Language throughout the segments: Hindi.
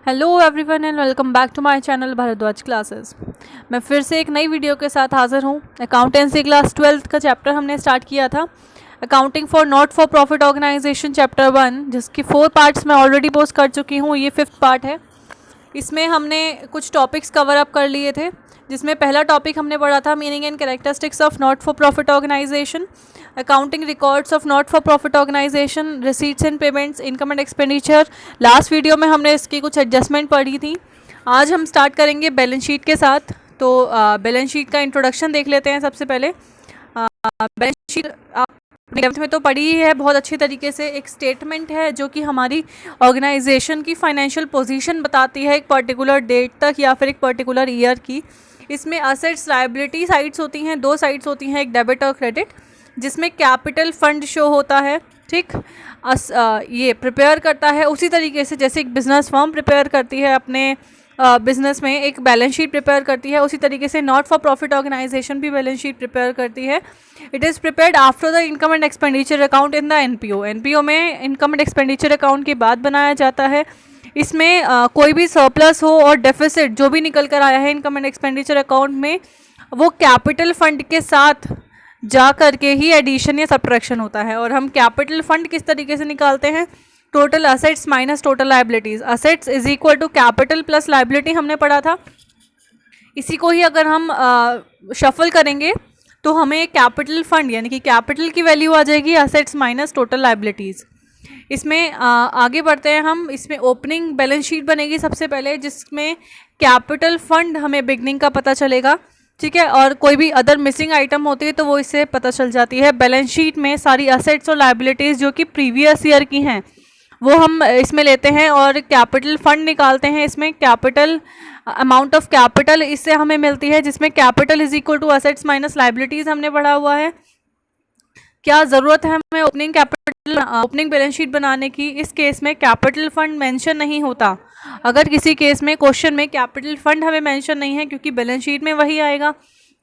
Hello everyone and welcome back to my channel Bhardwaj classes. मैं फिर से एक नई वीडियो के साथ हाज़िर हूँ। अकाउंटेंसी क्लास 12th का चैप्टर हमने स्टार्ट किया था, accounting for not for profit organisation chapter 1, जिसकी 4 पार्ट्स मैं ऑलरेडी पोस्ट कर चुकी हूँ। ये 5th पार्ट है। इसमें हमने कुछ टॉपिक्स कवर अप कर लिए थे, जिसमें पहला टॉपिक हमने पढ़ा था meaning and characteristics of not for profit organisation, accounting records of not for profit organisation, receipts and payments, income and expenditure. Last video में हमने इसकी कुछ एडजस्टमेंट पढ़ी थी। आज हम स्टार्ट करेंगे बैलेंस शीट के साथ। तो बैलेंस शीट का इंट्रोडक्शन देख लेते हैं। सबसे पहले बैलेंस शीट आपने 11th में तो पढ़ी ही है बहुत अच्छी तरीके से। एक स्टेटमेंट है जो कि हमारी ऑर्गेनाइजेशन की फाइनेंशियल पोजीशन बताती है एक पर्टिकुलर डेट तक या फिर एक पर्टिकुलर ईयर की। इसमें असेट्स लायबिलिटी साइड्स होती हैं, 2 साइड्स होती हैं, एक डेबिट और क्रेडिट, जिसमें कैपिटल फंड शो होता है। ठीक, ये प्रिपेयर करता है उसी तरीके से जैसे एक बिजनेस फर्म प्रिपेयर करती है अपने बिजनेस में एक बैलेंस शीट प्रिपेयर करती है, उसी तरीके से नॉट फॉर प्रॉफिट ऑर्गेनाइजेशन भी बैलेंस शीट प्रिपेयर करती है। It is prepared after the income and expenditure account in the NPO. NPO में इनकम एंड एक्सपेंडिचर अकाउंट के बाद बनाया जाता है। इसमें कोई भी सरप्लस हो और डेफिसिट जो भी निकल कर आया है इनकम एंड एक्सपेंडिचर अकाउंट में, वो कैपिटल फंड के साथ जा करके ही एडिशन या सब्ट्रैक्शन होता है। और हम कैपिटल फंड किस तरीके से निकालते हैं? Total assets minus total liabilities. Assets is equal to capital plus liability, हमने पढ़ा था। इसी को ही अगर हम शफल करेंगे तो हमें कैपिटल फंड यानी कि कैपिटल की वैल्यू आ जाएगी असेट्स माइनस टोटल लायबिलिटीज़। इसमें आगे बढ़ते हैं हम। इसमें ओपनिंग बैलेंस शीट बनेगी सबसे पहले, जिसमें कैपिटल फंड हमें बिगनिंग का पता चलेगा। ठीक है, और कोई भी अदर मिसिंग आइटम होती है तो वो इससे पता चल जाती है। बैलेंस शीट में सारी असेट्स और लायबिलिटीज़ जो कि प्रीवियस ईयर की हैं वो हम इसमें लेते हैं और कैपिटल फंड निकालते हैं। इसमें कैपिटल अमाउंट ऑफ कैपिटल इससे हमें मिलती है, जिसमें capital is equal to assets minus liabilities हमने पढ़ा हुआ है। क्या ज़रूरत है हमें ओपनिंग बैलेंस शीट बनाने की? इस केस में कैपिटल फंड मेंशन नहीं होता। अगर किसी केस में क्वेश्चन में कैपिटल फंड हमें मेंशन नहीं है क्योंकि बैलेंस शीट में वही आएगा,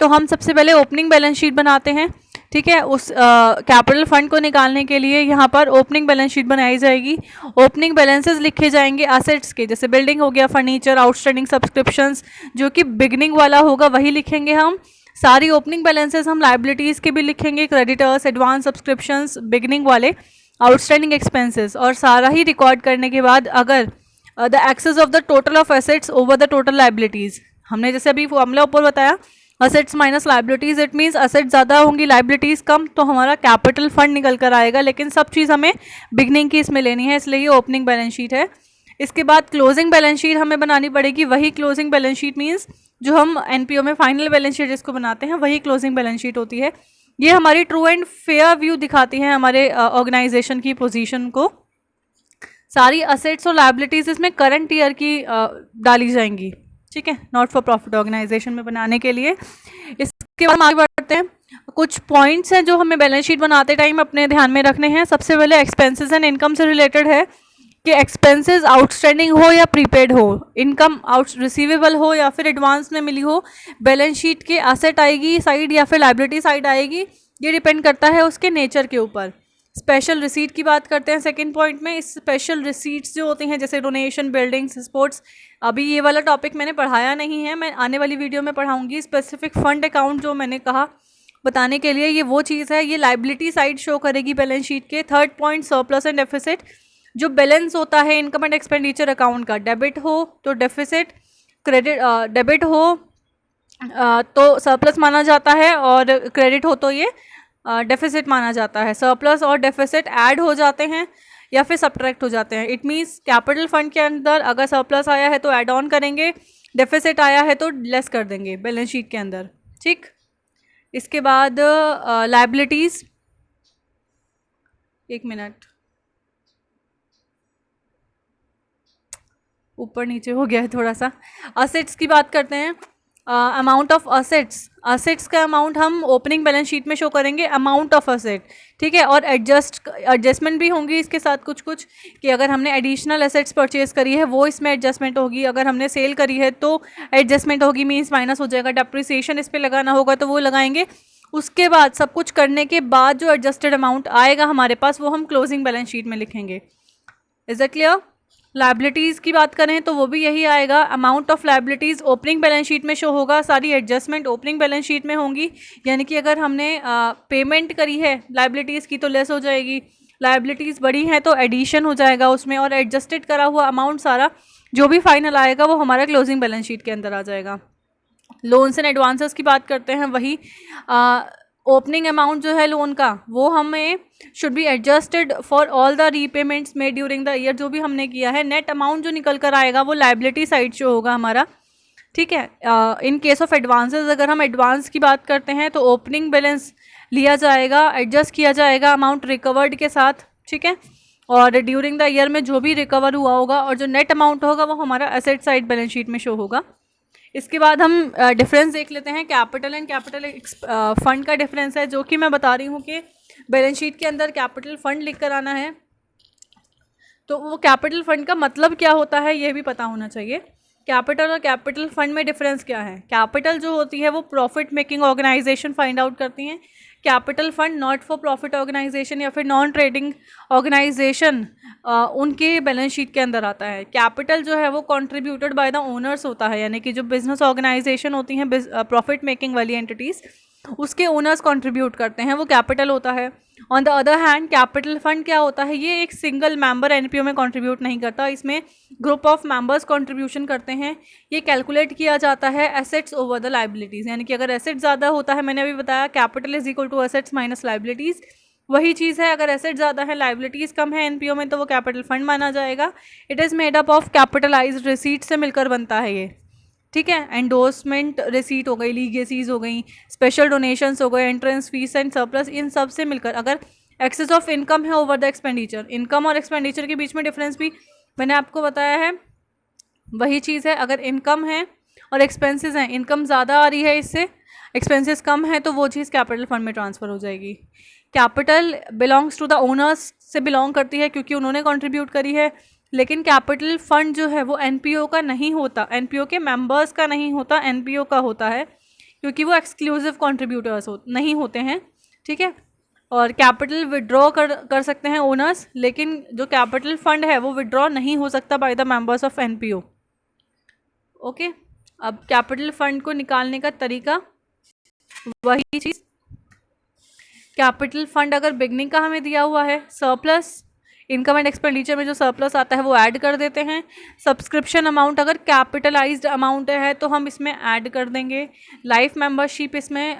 तो हम सबसे पहले ओपनिंग बैलेंस शीट बनाते हैं। ठीक है, उस कैपिटल फंड को निकालने के लिए यहाँ पर ओपनिंग बैलेंस शीट बनाई जाएगी। ओपनिंग बैलेंसेस लिखे जाएंगे असेट्स के, जैसे बिल्डिंग हो गया, फर्नीचर, आउटस्टैंडिंग सब्सक्रिप्शंस, जो कि बिगनिंग वाला होगा वही लिखेंगे हम। सारी ओपनिंग बैलेंसेस हम लायबिलिटीज़ के भी लिखेंगे, क्रेडिटर्स, एडवांस सब्सक्रिप्शंस, बिगनिंग वाले, आउटस्टैंडिंग एक्सपेंसेस। और सारा ही रिकॉर्ड करने के बाद अगर the excess of the total of assets over the total liabilities, हमने जैसे अभी फॉर्मूला ऊपर बताया assets minus liabilities, it means assets ज़्यादा होंगी लायबिलिटीज़ कम, तो हमारा कैपिटल फंड निकल कर आएगा। लेकिन सब चीज़ हमें बिगनिंग की इसमें लेनी है, इसलिए ये ओपनिंग बैलेंस शीट है। इसके बाद क्लोजिंग बैलेंस शीट हमें बनानी पड़ेगी। वही क्लोजिंग बैलेंस शीट मीन्स जो हम एनपीओ में फाइनल बैलेंस शीट जिसको बनाते हैं वही क्लोजिंग बैलेंस शीट होती है। ये हमारी ट्रू एंड फेयर व्यू दिखाती है हमारे ऑर्गेनाइजेशन की पोजीशन को। सारी असेट्स और लायबिलिटीज़ इसमें करंट ईयर की डाली जाएंगी। ठीक है, नॉट फॉर प्रॉफिट ऑर्गेनाइजेशन में बनाने के लिए। इसके बाद हम आगे बढ़ते हैं। कुछ पॉइंट्स हैं जो हमें बैलेंस शीट बनाते टाइम अपने ध्यान में रखने हैं। सबसे पहले एक्सपेंसेस एंड इनकम से रिलेटेड है कि एक्सपेंसेस आउटस्टैंडिंग हो या प्रीपेड हो, इनकम आउट रिसीवेबल हो या फिर एडवांस में मिली हो, बैलेंस शीट के असेट आएगी साइड या फिर लायबिलिटी साइड आएगी। ये डिपेंड करता है उसके नेचर के ऊपर। स्पेशल रिसीट की बात करते हैं सेकंड पॉइंट में। इस स्पेशल रिसीट्स जो होती हैं जैसे डोनेशन, बिल्डिंग्स, स्पोर्ट्स, अभी ये वाला टॉपिक मैंने पढ़ाया नहीं है, मैं आने वाली वीडियो में पढ़ाऊंगी। स्पेसिफिक फंड अकाउंट जो मैंने कहा बताने के लिए, ये वो चीज़ है। ये लायबिलिटी साइड शो करेगी बैलेंस शीट के। Third point surplus and deficit, जो बैलेंस होता है इनकम एंड एक्सपेंडिचर अकाउंट का, डेबिट हो तो डेफिसिट, क्रेडिट डेबिट हो तो सरप्लस माना जाता है और क्रेडिट हो तो ये डेफिसिट माना जाता है। सरप्लस और डेफिसिट ऐड हो जाते हैं या फिर सब्ट्रैक्ट हो जाते हैं। इट मीन्स कैपिटल फंड के अंदर अगर सरप्लस आया है तो ऐड ऑन करेंगे, डेफिसिट आया है तो लेस कर देंगे बैलेंस शीट के अंदर। ठीक, इसके बाद लायबिलिटीज़, एक मिनट ऊपर नीचे हो गया है थोड़ा सा। असेट्स की बात करते हैं। अमाउंट ऑफ असेट्स का अमाउंट हम ओपनिंग बैलेंस शीट में शो करेंगे, अमाउंट ऑफ असेट। ठीक है, और एडजस्टमेंट भी होंगी इसके साथ कुछ कुछ, कि अगर हमने एडिशनल एसेट्स परचेज करी है वो इसमें एडजस्टमेंट होगी, अगर हमने सेल करी है तो एडजस्टमेंट होगी, मीन्स माइनस हो जाएगा। डेप्रिसिएशन इस पर लगाना होगा तो वो लगाएंगे। उसके बाद सब कुछ करने के बाद जो एडजस्टेड अमाउंट आएगा हमारे पास वो हम क्लोजिंग बैलेंस शीट में लिखेंगे। Is that clear? लाइबिलिटीज़ की बात करें तो वो भी यही आएगा, amount of liabilities opening balance sheet में शो होगा, सारी एडजस्टमेंट ओपनिंग बैलेंस शीट में होंगी। यानी कि अगर हमने पेमेंट करी है लाइबिलिटीज़ की तो लेस हो जाएगी, लाइबिलिटीज़ बढ़ी हैं तो एडिशन हो जाएगा उसमें, और एडजस्टेड करा हुआ अमाउंट सारा जो भी फाइनल आएगा वो हमारा क्लोजिंग बैलेंस शीट के अंदर आ जाएगा। लोन्स एंड एडवांसेस की बात करते हैं, वही ओपनिंग अमाउंट जो है लोन का वो हमें should be adjusted for all the repayments made during the year, जो भी हमने किया है नेट अमाउंट जो निकल कर आएगा वो लाइबिलिटी साइड शो होगा हमारा। ठीक है, इन केस ऑफ एडवांसेस अगर हम एडवांस की बात करते हैं तो ओपनिंग बैलेंस लिया जाएगा, एडजस्ट किया जाएगा अमाउंट रिकवर्ड के साथ। ठीक है, और ड्यूरिंग द ईयर में जो भी रिकवर हुआ होगा और जो नेट अमाउंट होगा वो हमारा एसेट साइड बैलेंस शीट में शो होगा। इसके बाद हम डिफरेंस देख लेते हैं, कैपिटल एंड कैपिटल फंड का डिफरेंस है, जो कि मैं बता रही हूँ कि बैलेंस शीट के अंदर कैपिटल फंड लिख कर आना है, तो वो कैपिटल फंड का मतलब क्या होता है ये भी पता होना चाहिए। कैपिटल और कैपिटल फंड में डिफरेंस क्या है? कैपिटल जो होती है वो profit making organisation find out करती हैं, capital fund not for profit organisation या फिर नॉन ट्रेडिंग ऑर्गेनाइजेशन उनके बैलेंस शीट के अंदर आता है। कैपिटल जो है वो कंट्रीब्यूटेड बाय द ओनर्स होता है, यानी कि जो बिजनेस ऑर्गेनाइजेशन होती हैं प्रॉफिट मेकिंग वाली एंटिटीज़ उसके ओनर्स कंट्रीब्यूट करते हैं, वो कैपिटल होता है। On the other hand capital fund क्या होता है? ये एक सिंगल मेंबर एनपीओ में कंट्रीब्यूट नहीं करता, इसमें ग्रुप ऑफ मेंबर्स कंट्रीब्यूशन करते हैं। ये कैलकुलेट किया जाता है एसेट्स ओवर द लाइबिलिटीज़, यानी कि अगर एसेट ज़्यादा होता है, मैंने अभी बताया capital is equal to assets minus liabilities, वही चीज़ है अगर एसेट ज़्यादा है लाइबिलिटीज़ कम है एनपीओ में तो वो कैपिटल फंड माना जाएगा। It is made up of capitalised receipt से मिलकर बनता है ये। ठीक है, एंडोर्समेंट रिसीट हो गई, लीगेसीज हो गई, स्पेशल डोनेशंस हो गए, एंट्रेंस फीस एंड सरप्लस, इन सब से मिलकर अगर एक्सेस ऑफ इनकम है ओवर द एक्सपेंडिचर, इनकम और एक्सपेंडिचर के बीच में डिफरेंस भी मैंने आपको बताया है, वही चीज़ है। अगर इनकम है और एक्सपेंसेस हैं, इनकम ज़्यादा आ रही है इससे, एक्सपेंसेस कम है, तो वो चीज़ कैपिटल फंड में ट्रांसफ़र हो जाएगी। Capital belongs to the owners से बिलोंग करती है क्योंकि उन्होंने कंट्रीब्यूट करी है, लेकिन कैपिटल फंड जो है वो एनपीओ का नहीं होता, एनपीओ के मेंबर्स का नहीं होता, एनपीओ का होता है क्योंकि वो एक्सक्लूसिव कंट्रीब्यूटर्स नहीं होते हैं। ठीक है, और कैपिटल विड्रॉ कर सकते हैं ओनर्स, लेकिन जो कैपिटल फंड है वो विड्रॉ नहीं हो सकता by the members of NPO. Okay, अब कैपिटल फंड को निकालने का तरीका वही चीज़, कैपिटल फंड अगर बिगनिंग का हमें दिया हुआ है, सरप्लस इनकम एंड एक्सपेंडिचर में जो सरप्लस आता है वो ऐड कर देते हैं। सब्सक्रिप्शन अमाउंट अगर कैपिटलाइज्ड अमाउंट है तो हम इसमें ऐड कर देंगे। लाइफ मेंबरशिप इसमें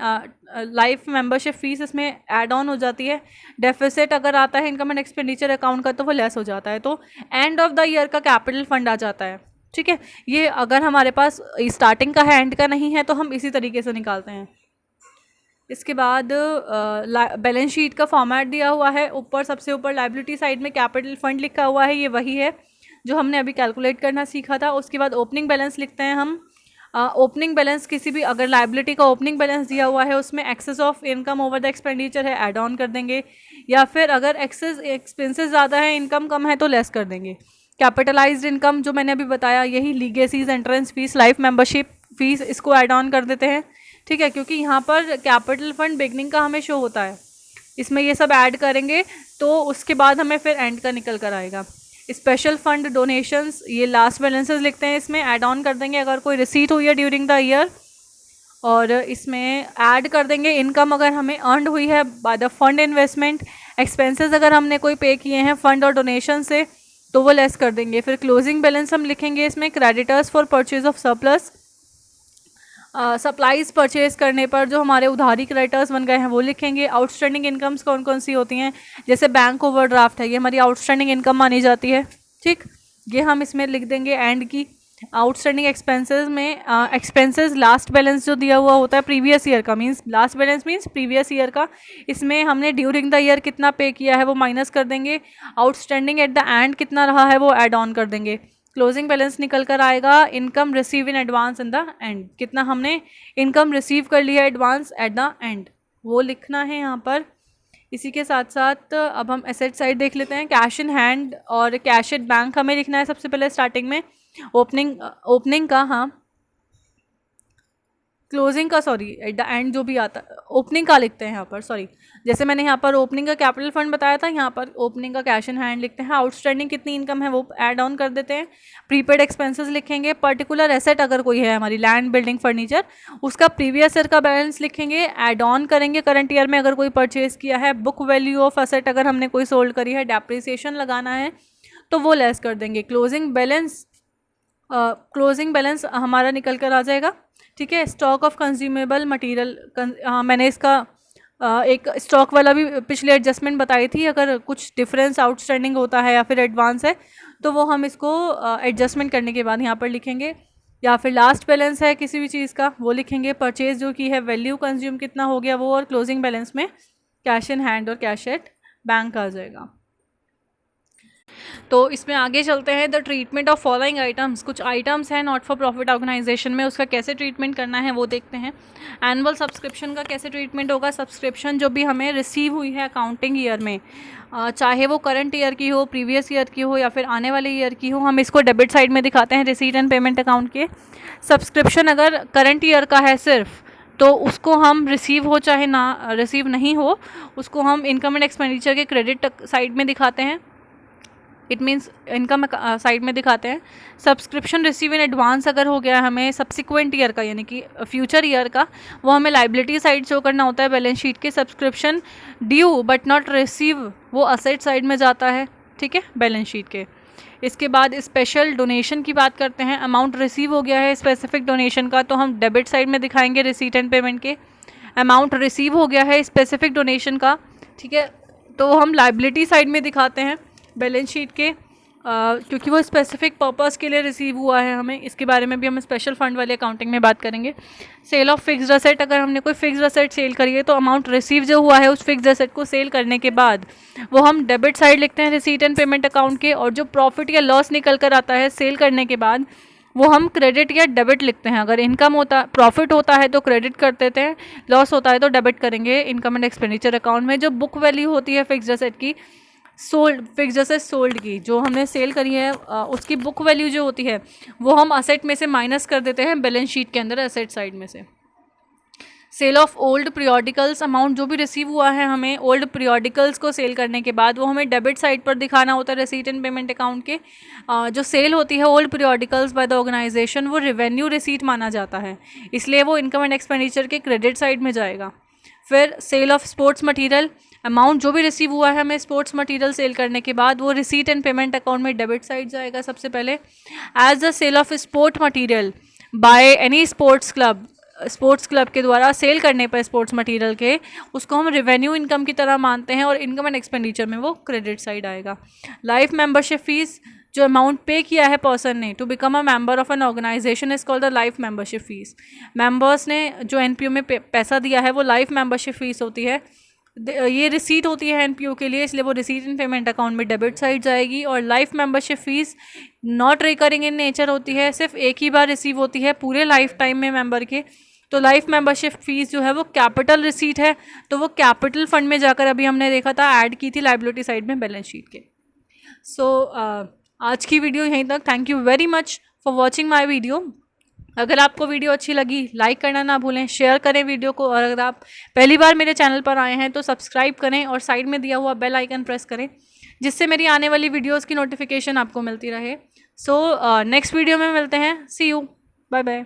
लाइफ मेंबरशिप फीस इसमें ऐड ऑन हो जाती है। डेफिसिट अगर आता है इनकम एंड एक्सपेंडिचर अकाउंट का तो वो लेस हो जाता है, तो एंड ऑफ द ईयर का कैपिटल फंड आ जाता है। ठीक है, ये अगर हमारे पास स्टार्टिंग का है एंड का नहीं है तो हम इसी तरीके से निकालते हैं। इसके बाद बैलेंस शीट का फॉर्मेट दिया हुआ है, ऊपर सबसे ऊपर लाइबिलिटी साइड में कैपिटल फंड लिखा हुआ है, ये वही है जो हमने अभी कैलकुलेट करना सीखा था। उसके बाद ओपनिंग बैलेंस लिखते हैं हम। ओपनिंग बैलेंस किसी भी अगर लाइबिलिटी का ओपनिंग बैलेंस दिया हुआ है उसमें excess of income over the expenditure है, ऐड ऑन कर देंगे, या फिर अगर एक्सेस एक्सपेंसेस ज़्यादा है इनकम कम है तो लेस कर देंगे। कैपिटलाइज्ड इनकम जो मैंने अभी बताया, यही legacies, entrance fees, life membership fees, इसको ऐड ऑन कर देते हैं। ठीक है, क्योंकि यहाँ पर कैपिटल फंड बिगनिंग का हमें शो होता है, इसमें ये सब ऐड करेंगे तो उसके बाद हमें फिर एंड का निकल कर आएगा। स्पेशल फंड डोनेशंस, ये लास्ट बैलेंसेस लिखते हैं, इसमें ऐड ऑन कर देंगे अगर कोई रिसीट हुई है ड्यूरिंग द ईयर, और इसमें ऐड कर देंगे इनकम अगर हमें अर्नड हुई है by the fund investment. Expenses अगर हमने कोई पे किए हैं फंड और डोनेशन से तो वो लेस कर देंगे। फिर क्लोजिंग बैलेंस हम लिखेंगे इसमें creditors for purchase of surplus, supplies purchase करने पर जो हमारे उधारी क्रेडिटर्स बन गए हैं वो लिखेंगे। आउटस्टैंडिंग इनकम्स कौन कौन सी होती हैं, जैसे बैंक ओवरड्राफ्ट है, ये हमारी आउटस्टैंडिंग इनकम मानी जाती है। ठीक, ये हम इसमें लिख देंगे एंड की। आउटस्टैंडिंग एक्सपेंसेस में एक्सपेंसेस लास्ट बैलेंस जो दिया हुआ होता है प्रीवियस ईयर का, means last balance means previous year का, इसमें हमने ड्यूरिंग द ईयर कितना पे किया है वो माइनस कर देंगे। आउटस्टैंडिंग एट द एंड कितना रहा है वो ऐड ऑन कर देंगे। क्लोजिंग बैलेंस निकल कर आएगा income receive in advance in the end, कितना हमने इनकम रिसीव कर लिया एडवांस एट द एंड, वो लिखना है यहाँ पर। इसी के साथ साथ अब हम एसेट साइड देख लेते हैं। कैश इन हैंड और कैश एट बैंक हमें लिखना है सबसे पहले स्टार्टिंग में। ओपनिंग का, हाँ क्लोजिंग का, सॉरी एट द एंड जो भी आता है, ओपनिंग का लिखते हैं यहाँ पर, सॉरी जैसे मैंने यहाँ पर ओपनिंग का कैपिटल फंड बताया था, यहाँ पर ओपनिंग का कैश इन हैंड लिखते हैं। आउटस्टैंडिंग कितनी इनकम है वो ऐड ऑन कर देते हैं। प्रीपेड एक्सपेंसेस लिखेंगे। पर्टिकुलर एसेट अगर कोई है हमारी लैंड बिल्डिंग फर्नीचर, उसका प्रीवियस ईयर का बैलेंस लिखेंगे, ऐड ऑन करेंगे करंट ईयर में अगर कोई परचेज किया है। बुक वैल्यू ऑफ एसेट अगर हमने कोई सोल्ड करी है, डेप्रिसिएशन लगाना है तो वो लेस कर देंगे। क्लोजिंग बैलेंस हमारा निकल कर आ जाएगा। ठीक है, स्टॉक ऑफ कंज्यूमेबल मटेरियल, मैंने इसका एक स्टॉक वाला भी पिछले एडजस्टमेंट बताई थी। अगर कुछ डिफरेंस आउटस्टैंडिंग होता है या फिर एडवांस है तो वो हम इसको एडजस्टमेंट करने के बाद यहाँ पर लिखेंगे। या फिर लास्ट बैलेंस है किसी भी चीज़ का वो लिखेंगे। परचेज जो की है, वैल्यू कंज्यूम कितना हो गया वो, और क्लोजिंग बैलेंस में कैश इन हैंड और कैश एट बैंक आ जाएगा। तो इसमें आगे चलते हैं। The treatment of following items, कुछ आइटम्स हैं नॉट फॉर प्रॉफिट ऑर्गेनाइजेशन में, उसका कैसे ट्रीटमेंट करना है वो देखते हैं। एनुअल सब्सक्रिप्शन का कैसे ट्रीटमेंट होगा। सब्सक्रिप्शन जो भी हमें रिसीव हुई है अकाउंटिंग ईयर में, चाहे वो करंट ईयर की हो, प्रीवियस ईयर की हो या फिर आने वाले ईयर की हो, हम इसको डेबिट साइड में दिखाते हैं रिसीट एंड पेमेंट अकाउंट के। सब्सक्रिप्शन अगर करंट ईयर का है सिर्फ, तो उसको हम रिसीव हो चाहे ना रिसीव नहीं हो, उसको हम इनकम एंड एक्सपेंडिचर के क्रेडिट साइड में दिखाते हैं। इट मीन्स इनकम साइड में दिखाते हैं। सब्सक्रिप्शन रिसीव इन एडवांस अगर हो गया हमें सब्सिक्वेंट ईयर का, यानी कि फ्यूचर ईयर का, वो हमें लाइबिलिटी साइड शो करना होता है बैलेंस शीट के। Subscription due but not receive, वो असेट साइड में जाता है। ठीक है, बैलेंस शीट के। इसके बाद स्पेशल डोनेशन की बात करते हैं। अमाउंट रिसीव हो गया है स्पेसिफिक डोनेशन का, तो हम डेबिट साइड में दिखाएंगे रिसीट एंड पेमेंट के। अमाउंट रिसीव हो गया है स्पेसिफिक डोनेशन का, ठीक है, तो हम लाइबिलिटी साइड में दिखाते हैं बैलेंस शीट के, क्योंकि वो स्पेसिफिक पर्पस के लिए रिसीव हुआ है हमें। इसके बारे में भी हम स्पेशल फंड वाले अकाउंटिंग में बात करेंगे। सेल ऑफ फिक्स्ड असेट, अगर हमने कोई फिक्स्ड असेट सेल करी है तो अमाउंट रिसीव जो हुआ है उस फिक्स्ड असेट को सेल करने के बाद वो हम डेबिट साइड लिखते हैं रिसीट एंड पेमेंट अकाउंट के। और जो प्रॉफिट या लॉस निकल कर आता है सेल करने के बाद, वो हम क्रेडिट या डेबिट लिखते हैं। अगर इनकम होता, प्रॉफिट होता है तो क्रेडिट कर देते हैं, लॉस होता है तो डेबिट करेंगे इनकम एंड एक्सपेंडिचर अकाउंट में। जो बुक वैल्यू होती है फिक्स्ड असेट की, फिक्स्ड असेट सोल्ड की, जो हमने सेल करी है उसकी बुक वैल्यू जो होती है वो हम असेट में से माइनस कर देते हैं बैलेंस शीट के अंदर असेट साइड में से। Sale of old periodicals, amount जो भी रिसीव हुआ है हमें ओल्ड पीरियोडिकल्स को सेल करने के बाद वो हमें डेबिट साइड पर दिखाना होता है रिसीट एंड पेमेंट अकाउंट के। जो सेल होती है old periodicals by the organisation, वो रेवेन्यू रिसीट माना जाता है, इसलिए वो इनकम एंड एक्सपेंडिचर के क्रेडिट साइड में जाएगा। फिर sale of sports material, amount जो भी रिसीव हुआ है हमें स्पोर्ट्स मटेरियल सेल करने के बाद वो रिसीट एंड पेमेंट अकाउंट में डेबिट साइड जाएगा सबसे पहले। As the sale of sport material by any sports club के द्वारा सेल करने पर स्पोर्ट्स मटेरियल के, उसको हम रेवेन्यू इनकम की तरह मानते हैं और इनकम एंड एक्सपेंडिचर में वो क्रेडिट साइड आएगा। लाइफ मेंबरशिप फीस, जो अमाउंट पे किया है पर्सन ने to become a member of an organisation is called the life membership fees. Members ने जो एनपीओ में पैसा दिया है वो लाइफ मेंबरशिप फीस होती है। ये रिसीट होती है एनपीओ के लिए, इसलिए वो रिसीट एंड पेमेंट अकाउंट में डेबिट साइड जाएगी। और life membership fees not recurring in nature होती है, सिर्फ एक ही बार रिसीव होती है पूरे लाइफ टाइम में मेंबर के। तो लाइफ मेंबरशिप फीस जो है वो कैपिटल रिसीट है, तो वो कैपिटल फंड में जाकर अभी हमने देखा था ऐड की थी लाइबिलिटी साइड में बैलेंस शीट के। आज की वीडियो यहीं तक। Thank you very much for watching my video. अगर आपको वीडियो अच्छी लगी लाइक करना ना भूलें, शेयर करें वीडियो को, और अगर आप पहली बार मेरे चैनल पर आए हैं तो सब्सक्राइब करें और साइड में दिया हुआ बेल आइकन प्रेस करें, जिससे मेरी आने वाली वीडियोस की नोटिफिकेशन आपको मिलती रहे। नेक्स्ट वीडियो में मिलते हैं। सी यू, बाय बाय।